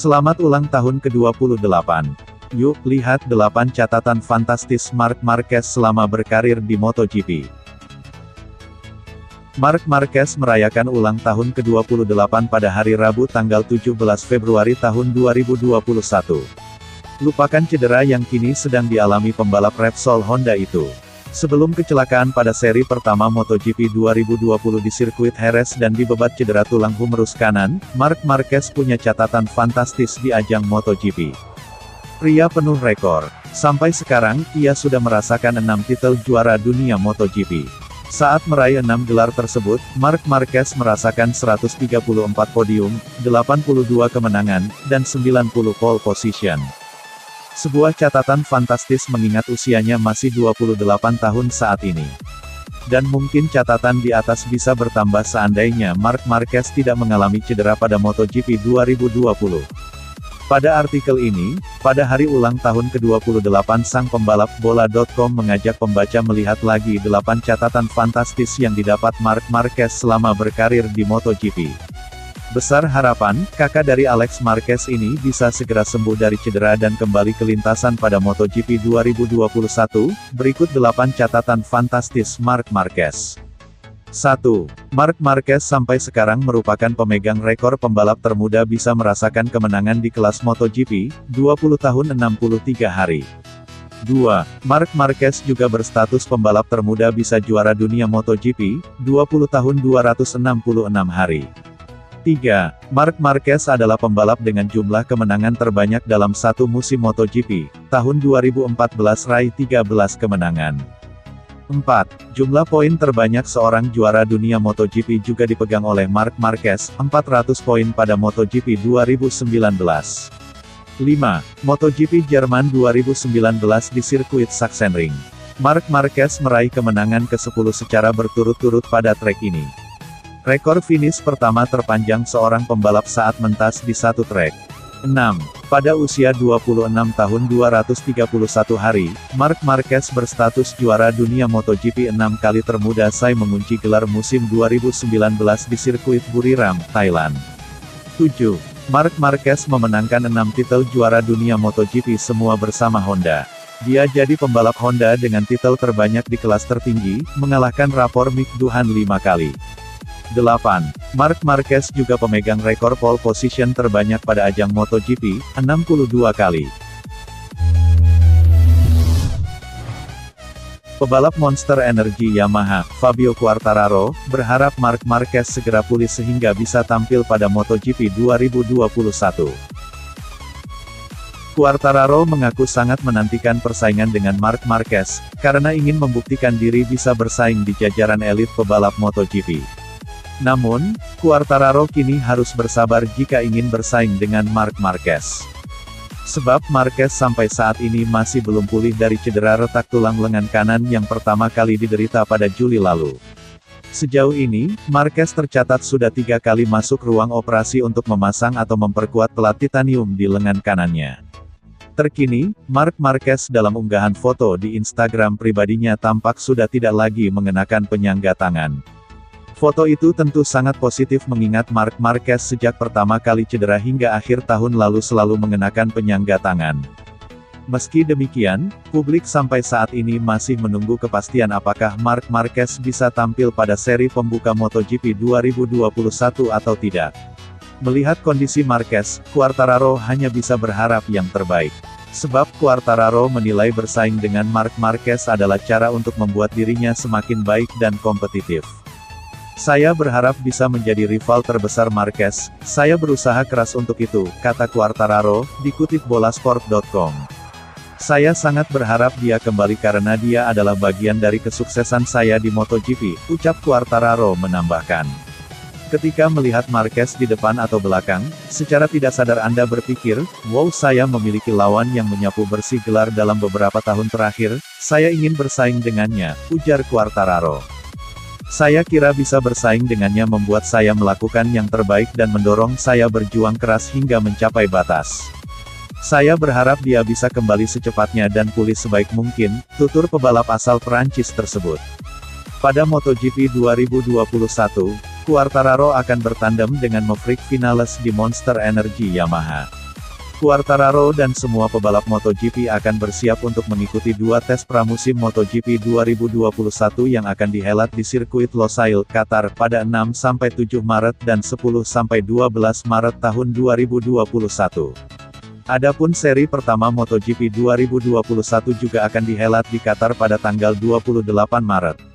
Selamat ulang tahun ke-28. Yuk, lihat 8 catatan fantastis Marc Marquez selama berkarir di MotoGP. Marc Marquez merayakan ulang tahun ke-28 pada hari Rabu tanggal 17 Februari tahun 2021. Lupakan cedera yang kini sedang dialami pembalap Repsol Honda itu. Sebelum kecelakaan pada seri pertama MotoGP 2020 di sirkuit Jerez dan dibebat cedera tulang humerus kanan, Marc Marquez punya catatan fantastis di ajang MotoGP. Pria penuh rekor. Sampai sekarang, ia sudah merasakan 6 titel juara dunia MotoGP. Saat meraih 6 gelar tersebut, Marc Marquez merasakan 134 podium, 82 kemenangan, dan 90 pole position. Sebuah catatan fantastis mengingat usianya masih 28 tahun saat ini. Dan mungkin catatan di atas bisa bertambah seandainya Marc Marquez tidak mengalami cedera pada MotoGP 2020. Pada artikel ini, pada hari ulang tahun ke-28 sang pembalap bola.com mengajak pembaca melihat lagi 8 catatan fantastis yang didapat Marc Marquez selama berkarir di MotoGP. Besar harapan, kakak dari Alex Marquez ini bisa segera sembuh dari cedera dan kembali ke lintasan pada MotoGP 2021, berikut 8 catatan fantastis Marc Marquez. 1. Marc Marquez sampai sekarang merupakan pemegang rekor pembalap termuda bisa merasakan kemenangan di kelas MotoGP, 20 tahun 63 hari. 2. Marc Marquez juga berstatus pembalap termuda bisa juara dunia MotoGP, 20 tahun 266 hari. 3. Marc Marquez adalah pembalap dengan jumlah kemenangan terbanyak dalam satu musim MotoGP, tahun 2014 raih 13 kemenangan. 4. Jumlah poin terbanyak seorang juara dunia MotoGP juga dipegang oleh Marc Marquez, 400 poin pada MotoGP 2019. 5. MotoGP Jerman 2019 di sirkuit Sachsenring. Marc Marquez meraih kemenangan ke-10 secara berturut-turut pada trek ini. Rekor finish pertama terpanjang seorang pembalap saat mentas di satu trek. 6. Pada usia 26 tahun 231 hari, Marc Marquez berstatus juara dunia MotoGP 6 kali termuda usai mengunci gelar musim 2019 di sirkuit Buriram, Thailand. 7. Marc Marquez memenangkan 6 titel juara dunia MotoGP semua bersama Honda. Dia jadi pembalap Honda dengan titel terbanyak di kelas tertinggi, mengalahkan rapor Mick Doohan 5 kali. 8. Marc Marquez juga pemegang rekor pole position terbanyak pada ajang MotoGP, 62 kali. Pebalap Monster Energy Yamaha, Fabio Quartararo, berharap Marc Marquez segera pulih sehingga bisa tampil pada MotoGP 2021. Quartararo mengaku sangat menantikan persaingan dengan Marc Marquez, karena ingin membuktikan diri bisa bersaing di jajaran elit pebalap MotoGP. Namun, Quartararo kini harus bersabar jika ingin bersaing dengan Marc Marquez. Sebab Marquez sampai saat ini masih belum pulih dari cedera retak tulang lengan kanan yang pertama kali diderita pada Juli lalu. Sejauh ini, Marquez tercatat sudah 3 kali masuk ruang operasi untuk memasang atau memperkuat pelat titanium di lengan kanannya. Terkini, Marc Marquez dalam unggahan foto di Instagram pribadinya tampak sudah tidak lagi mengenakan penyangga tangan. Foto itu tentu sangat positif mengingat Marc Marquez sejak pertama kali cedera hingga akhir tahun lalu selalu mengenakan penyangga tangan. Meski demikian, publik sampai saat ini masih menunggu kepastian apakah Marc Marquez bisa tampil pada seri pembuka MotoGP 2021 atau tidak. Melihat kondisi Marquez, Quartararo hanya bisa berharap yang terbaik. Sebab Quartararo menilai bersaing dengan Marc Marquez adalah cara untuk membuat dirinya semakin baik dan kompetitif. Saya berharap bisa menjadi rival terbesar Marquez, saya berusaha keras untuk itu, kata Quartararo, dikutip bolasport.com. Saya sangat berharap dia kembali karena dia adalah bagian dari kesuksesan saya di MotoGP, ucap Quartararo menambahkan. Ketika melihat Marquez di depan atau belakang, secara tidak sadar Anda berpikir, wow saya memiliki lawan yang menyapu bersih gelar dalam beberapa tahun terakhir, saya ingin bersaing dengannya, ujar Quartararo. Saya kira bisa bersaing dengannya membuat saya melakukan yang terbaik dan mendorong saya berjuang keras hingga mencapai batas. Saya berharap dia bisa kembali secepatnya dan pulih sebaik mungkin, tutur pebalap asal Perancis tersebut. Pada MotoGP 2021, Quartararo akan bertandem dengan Maverick Vinales di Monster Energy Yamaha. Quartararo dan semua pebalap MotoGP akan bersiap untuk mengikuti dua tes pramusim MotoGP 2021 yang akan dihelat di sirkuit Losail, Qatar, pada 6-7 Maret dan 10-12 Maret tahun 2021. Adapun seri pertama MotoGP 2021 juga akan dihelat di Qatar pada tanggal 28 Maret.